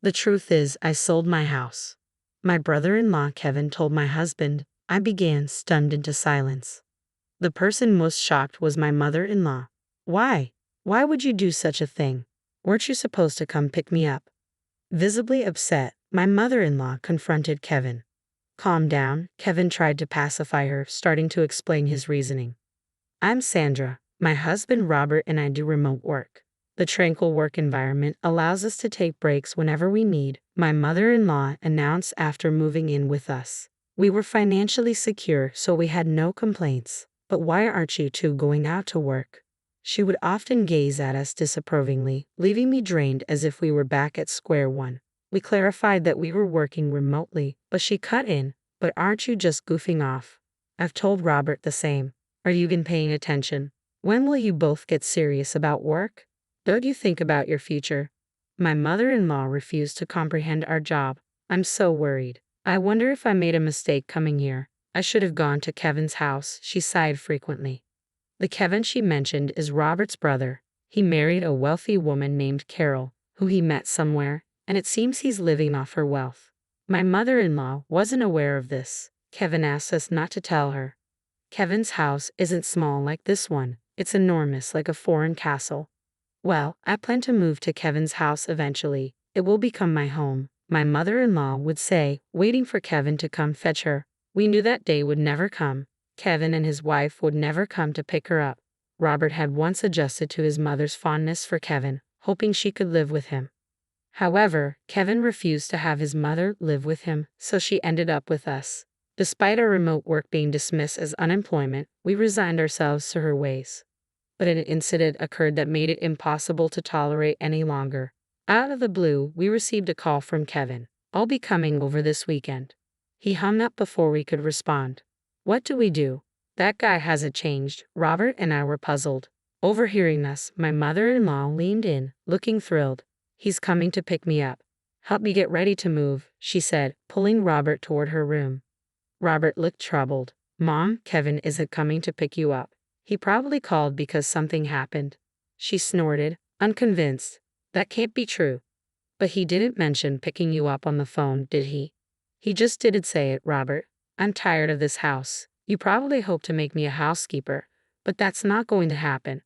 The truth is, I sold my house. My brother-in-law Kevin told my husband. I began, stunned into silence. The person most shocked was my mother-in-law. Why? Why would you do such a thing? Weren't you supposed to come pick me up? Visibly upset, my mother-in-law confronted Kevin. Calm down, Kevin tried to pacify her, starting to explain his reasoning. I'm Sandra. My husband Robert and I do remote work. The tranquil work environment allows us to take breaks whenever we need, my mother-in-law announced after moving in with us. We were financially secure, so we had no complaints. But why aren't you two going out to work? She would often gaze at us disapprovingly, leaving me drained as if we were back at square one. We clarified that we were working remotely, but she cut in. But aren't you just goofing off? I've told Robert the same. Are you even paying attention? When will you both get serious about work? Don't you think about your future? My mother-in-law refused to comprehend our job. I'm so worried. I wonder if I made a mistake coming here. I should have gone to Kevin's house, she sighed frequently. The Kevin she mentioned is Robert's brother. He married a wealthy woman named Carol, who he met somewhere, and it seems he's living off her wealth. My mother-in-law wasn't aware of this. Kevin asked us not to tell her. Kevin's house isn't small like this one. It's enormous, like a foreign castle. Well, I plan to move to Kevin's house eventually. It will become my home, my mother-in-law would say, waiting for Kevin to come fetch her. We knew that day would never come. Kevin and his wife would never come to pick her up. Robert had once adjusted to his mother's fondness for Kevin, hoping she could live with him. However, Kevin refused to have his mother live with him, so she ended up with us. Despite our remote work being dismissed as unemployment, we resigned ourselves to her ways. But an incident occurred that made it impossible to tolerate any longer. Out of the blue, we received a call from Kevin. I'll be coming over this weekend. He hung up before we could respond. What do we do? That guy hasn't changed. Robert and I were puzzled. Overhearing us, my mother-in-law leaned in, looking thrilled. He's coming to pick me up. Help me get ready to move, she said, pulling Robert toward her room. Robert looked troubled. Mom, Kevin isn't coming to pick you up. He probably called because something happened. She snorted, unconvinced. That can't be true. But he didn't mention picking you up on the phone, did he? He just didn't say it, Robert. I'm tired of this house. You probably hope to make me a housekeeper, but that's not going to happen.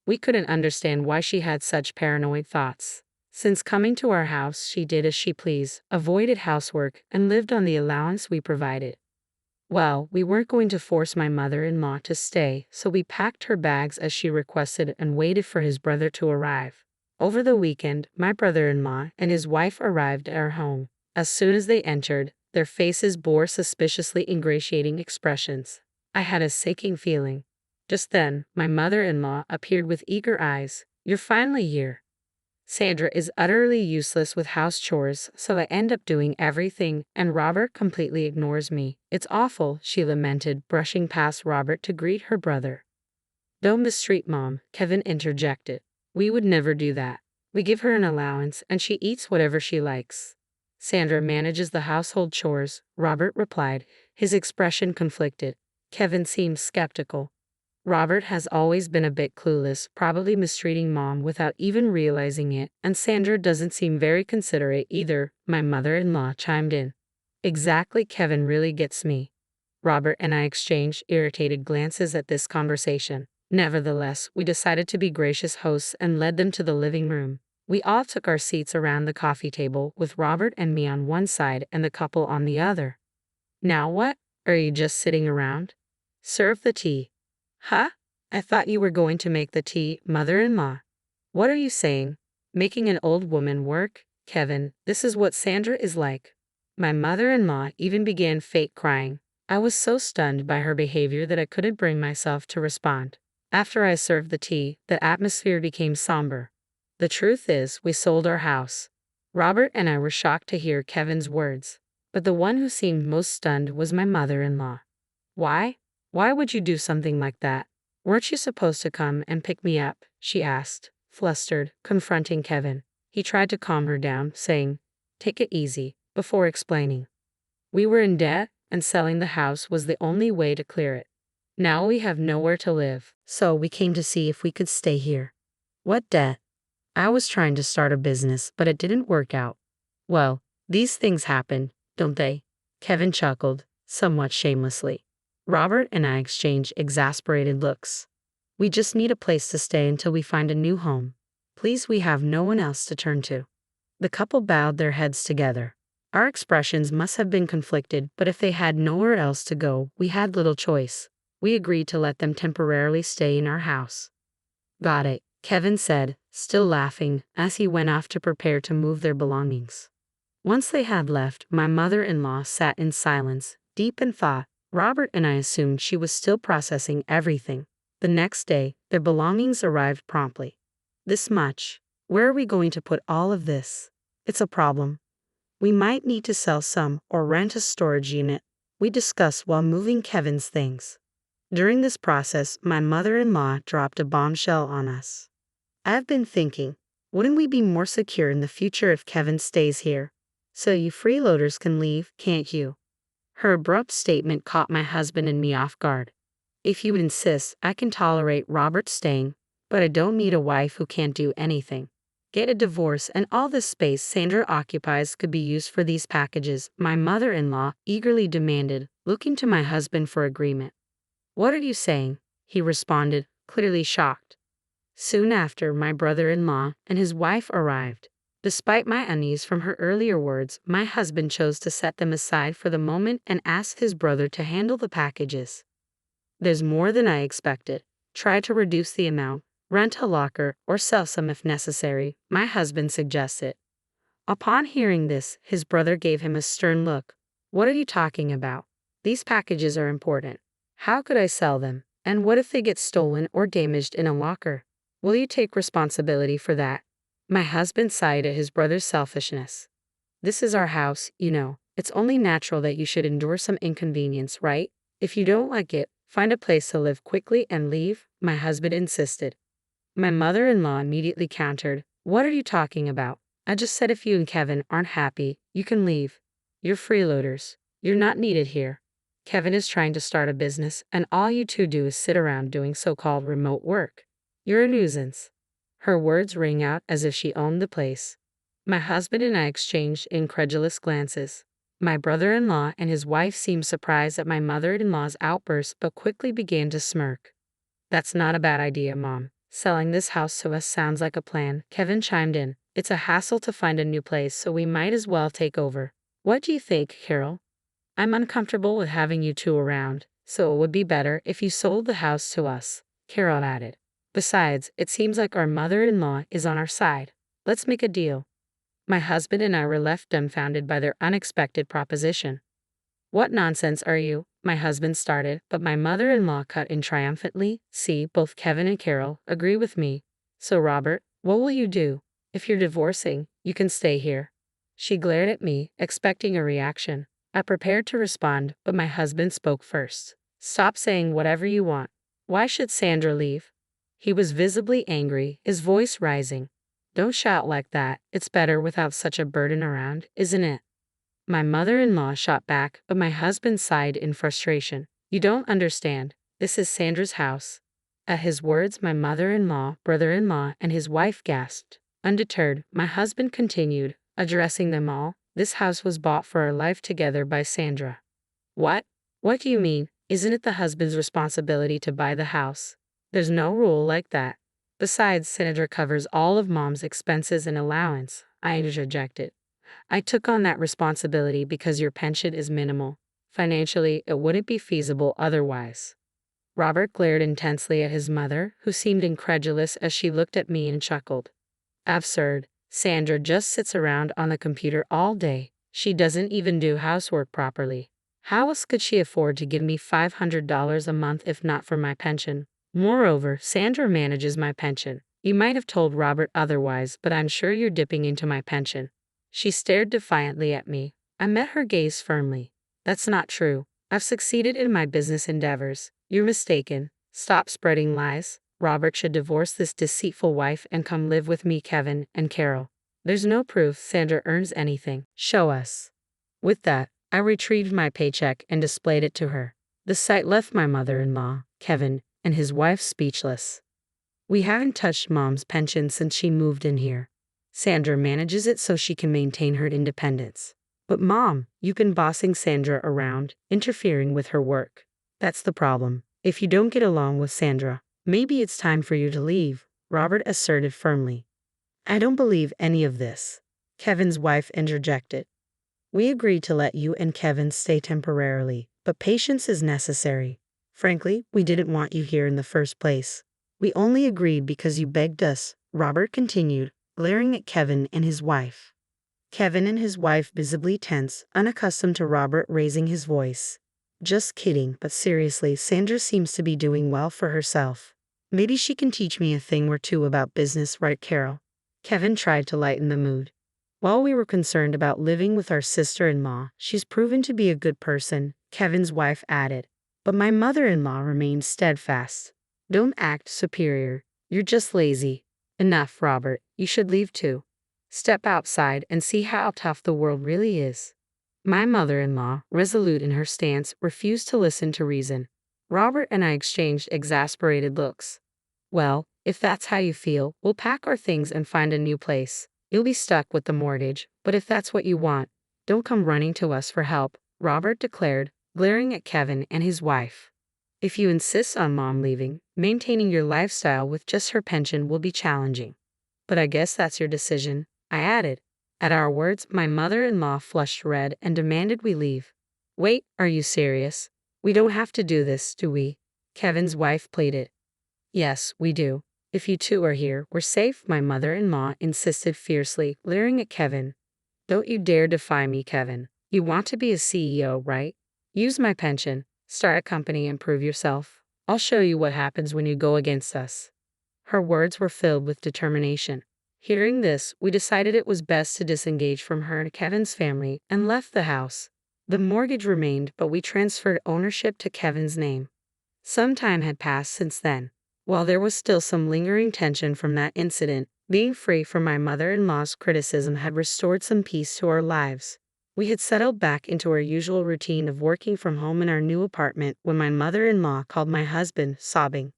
We couldn't understand why she had such paranoid thoughts. Since coming to our house, she did as she pleased, avoided housework, and lived on the allowance we provided. Well, we weren't going to force my mother-in-law to stay, so we packed her bags as she requested and waited for his brother to arrive. Over the weekend, my brother-in-law and his wife arrived at our home. As soon as they entered, their faces bore suspiciously ingratiating expressions. I had a sinking feeling. Just then, my mother-in-law appeared with eager eyes. You're finally here. Sandra is utterly useless with house chores, so I end up doing everything, and Robert completely ignores me. It's awful, she lamented, brushing past Robert to greet her brother. Don't mistreat Mom, Kevin interjected. We would never do that. We give her an allowance, and she eats whatever she likes. Sandra manages the household chores, Robert replied, his expression conflicted. Kevin seemed skeptical. Robert has always been a bit clueless, probably mistreating Mom without even realizing it, and Sandra doesn't seem very considerate either, my mother-in-law chimed in. Exactly, Kevin really gets me. Robert and I exchanged irritated glances at this conversation. Nevertheless, we decided to be gracious hosts and led them to the living room. We all took our seats around the coffee table, with Robert and me on one side and the couple on the other. Now what? Are you just sitting around? Serve the tea. Huh? I thought you were going to make the tea, mother-in-law. What are you saying? Making an old woman work? Kevin, this is what Sandra is like. My mother-in-law even began fake crying. I was so stunned by her behavior that I couldn't bring myself to respond. After I served the tea, the atmosphere became somber. The truth is, we sold our house. Robert and I were shocked to hear Kevin's words, but the one who seemed most stunned was my mother-in-law. Why? Why would you do something like that? Weren't you supposed to come and pick me up? She asked, flustered, confronting Kevin. He tried to calm her down, saying, Take it easy, before explaining. We were in debt, and selling the house was the only way to clear it. Now we have nowhere to live, so we came to see if we could stay here. What debt? I was trying to start a business, but it didn't work out. Well, these things happen, don't they? Kevin chuckled, somewhat shamelessly. Robert and I exchanged exasperated looks. We just need a place to stay until we find a new home. Please, we have no one else to turn to. The couple bowed their heads together. Our expressions must have been conflicted, but if they had nowhere else to go, we had little choice. We agreed to let them temporarily stay in our house. Got it, Kevin said, still laughing, as he went off to prepare to move their belongings. Once they had left, my mother-in-law sat in silence, deep in thought. Robert and I assumed she was still processing everything. The next day, their belongings arrived promptly. This much. Where are we going to put all of this? It's a problem. We might need to sell some or rent a storage unit, we discussed while moving Kevin's things. During this process, my mother-in-law dropped a bombshell on us. I've been thinking, wouldn't we be more secure in the future if Kevin stays here? So you freeloaders can leave, can't you? Her abrupt statement caught my husband and me off guard. If you insist, I can tolerate Robert staying, but I don't need a wife who can't do anything. Get a divorce and all the space Sandra occupies could be used for these packages, my mother-in-law eagerly demanded, looking to my husband for agreement. What are you saying? He responded, clearly shocked. Soon after, my brother-in-law and his wife arrived. Despite my unease from her earlier words, my husband chose to set them aside for the moment and asked his brother to handle the packages. There's more than I expected. Try to reduce the amount, rent a locker, or sell some if necessary, my husband suggested. Upon hearing this, his brother gave him a stern look. What are you talking about? These packages are important. How could I sell them? And what if they get stolen or damaged in a locker? Will you take responsibility for that? My husband sighed at his brother's selfishness. This is our house, you know. It's only natural that you should endure some inconvenience, right? If you don't like it, find a place to live quickly and leave, my husband insisted. My mother-in-law immediately countered, what are you talking about? I just said if you and Kevin aren't happy, you can leave. You're freeloaders. You're not needed here. Kevin is trying to start a business, and all you two do is sit around doing so-called remote work. You're a nuisance. Her words rang out as if she owned the place. My husband and I exchanged incredulous glances. My brother-in-law and his wife seemed surprised at my mother-in-law's outburst but quickly began to smirk. That's not a bad idea, Mom. Selling this house to us sounds like a plan, Kevin chimed in. It's a hassle to find a new place, so we might as well take over. What do you think, Carol? I'm uncomfortable with having you two around, so it would be better if you sold the house to us, Carol added. Besides, it seems like our mother-in-law is on our side. Let's make a deal. My husband and I were left dumbfounded by their unexpected proposition. What nonsense are you? My husband started, but my mother-in-law cut in triumphantly. See, both Kevin and Carol agree with me. So Robert, what will you do? If you're divorcing, you can stay here. She glared at me, expecting a reaction. I prepared to respond, but my husband spoke first. Stop saying whatever you want. Why should Sandra leave? He was visibly angry, his voice rising. Don't shout like that. It's better without such a burden around, isn't it? My mother-in-law shot back, but my husband sighed in frustration. You don't understand. This is Sandra's house. At his words, my mother-in-law, brother-in-law, and his wife gasped. Undeterred, my husband continued, addressing them all. This house was bought for our life together by Sandra. What? What do you mean? Isn't it the husband's responsibility to buy the house? There's no rule like that. Besides, Sandra covers all of Mom's expenses and allowance, I interjected. I took on that responsibility because your pension is minimal. Financially, it wouldn't be feasible otherwise. Robert glared intensely at his mother, who seemed incredulous as she looked at me and chuckled. Absurd. Sandra just sits around on the computer all day. She doesn't even do housework properly. How else could she afford to give me $500 a month if not for my pension? Moreover, Sandra manages my pension. You might have told Robert otherwise, but I'm sure you're dipping into my pension. She stared defiantly at me. I met her gaze firmly. That's not true. I've succeeded in my business endeavors. You're mistaken. Stop spreading lies. Robert should divorce this deceitful wife and come live with me, Kevin and Carol. There's no proof Sandra earns anything. Show us. With that, I retrieved my paycheck and displayed it to her. The sight left my mother-in-law, Kevin, and his wife speechless. We haven't touched Mom's pension since she moved in here. Sandra manages it so she can maintain her independence. But Mom, you've been bossing Sandra around, interfering with her work. That's the problem. If you don't get along with Sandra, maybe it's time for you to leave, Robert asserted firmly. I don't believe any of this, Kevin's wife interjected. We agreed to let you and Kevin stay temporarily, but patience is necessary. Frankly, we didn't want you here in the first place. We only agreed because you begged us, Robert continued, glaring at Kevin and his wife. Kevin and his wife visibly tense, unaccustomed to Robert raising his voice. Just kidding, but seriously, Sandra seems to be doing well for herself. Maybe she can teach me a thing or two about business, right, Carol? Kevin tried to lighten the mood. While we were concerned about living with our sister-in-law, she's proven to be a good person, Kevin's wife added. But my mother-in-law remained steadfast. Don't act superior. You're just lazy. Enough, Robert. You should leave too. Step outside and see how tough the world really is. My mother-in-law, resolute in her stance, refused to listen to reason. Robert and I exchanged exasperated looks. Well, if that's how you feel, we'll pack our things and find a new place. You'll be stuck with the mortgage, but if that's what you want, don't come running to us for help, Robert declared, glaring at Kevin and his wife. If you insist on Mom leaving, maintaining your lifestyle with just her pension will be challenging. But I guess that's your decision, I added. At our words, my mother-in-law flushed red and demanded we leave. Wait, are you serious? We don't have to do this, do we? Kevin's wife pleaded. Yes, we do. If you two are here, we're safe, my mother-in-law insisted fiercely, leering at Kevin. Don't you dare defy me, Kevin. You want to be a CEO, right? Use my pension, start a company and prove yourself. I'll show you what happens when you go against us. Her words were filled with determination. Hearing this, we decided it was best to disengage from her and Kevin's family and left the house. The mortgage remained, but we transferred ownership to Kevin's name. Some time had passed since then. While there was still some lingering tension from that incident, being free from my mother-in-law's criticism had restored some peace to our lives. We had settled back into our usual routine of working from home in our new apartment when my mother-in-law called my husband, sobbing.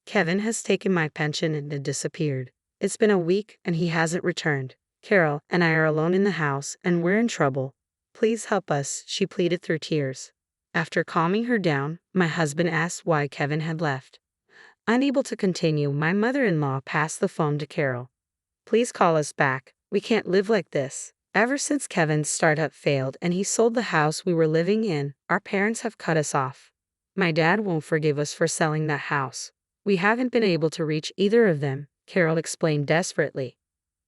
Kevin has taken my pension and had disappeared. It's been a week and he hasn't returned. Carol and I are alone in the house and we're in trouble. Please help us, she pleaded through tears. After calming her down, my husband asked why Kevin had left. Unable to continue, my mother-in-law passed the phone to Carol. Please call us back. We can't live like this. Ever since Kevin's startup failed and he sold the house we were living in, our parents have cut us off. My dad won't forgive us for selling that house. We haven't been able to reach either of them, Carol explained desperately.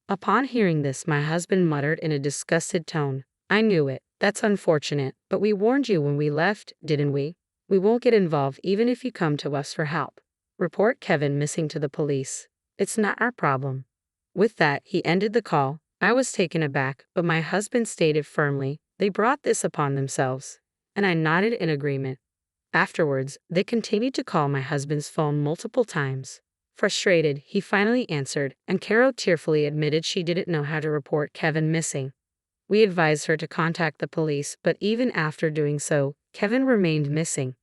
Upon hearing this, my husband muttered in a disgusted tone, I knew it. That's unfortunate, but we warned you when we left, didn't we? We won't get involved even if you come to us for help. Report Kevin missing to the police. It's not our problem. With that, he ended the call. I was taken aback, but my husband stated firmly, they brought this upon themselves. And I nodded in agreement. Afterwards, they continued to call my husband's phone multiple times. Frustrated, he finally answered, and Carol tearfully admitted she didn't know how to report Kevin missing. We advised her to contact the police, but even after doing so, Kevin remained missing.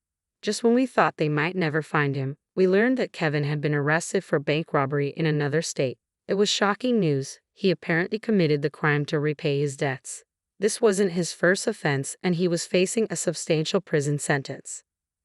Just when we thought they might never find him, we learned that Kevin had been arrested for bank robbery in another state. It was shocking news. He apparently committed the crime to repay his debts. This wasn't his first offense, and he was facing a substantial prison sentence.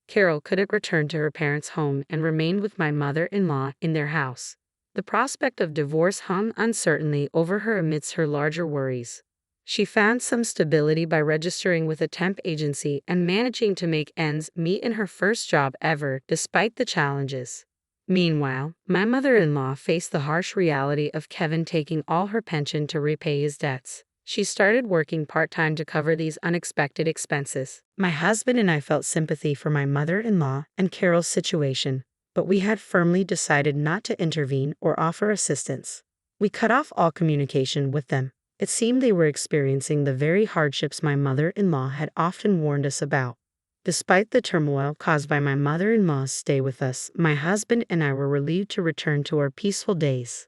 Carol couldn't return to her parents' home and remained with my mother-in-law in their house. The prospect of divorce hung uncertainly over her amidst her larger worries. She found some stability by registering with a temp agency and managing to make ends meet in her first job ever, despite the challenges. Meanwhile, my mother-in-law faced the harsh reality of Kevin taking all her pension to repay his debts. She started working part-time to cover these unexpected expenses. My husband and I felt sympathy for my mother-in-law and Carol's situation, but we had firmly decided not to intervene or offer assistance. We cut off all communication with them. It seemed they were experiencing the very hardships my mother-in-law had often warned us about. Despite the turmoil caused by my mother-in-law's stay with us, my husband and I were relieved to return to our peaceful days.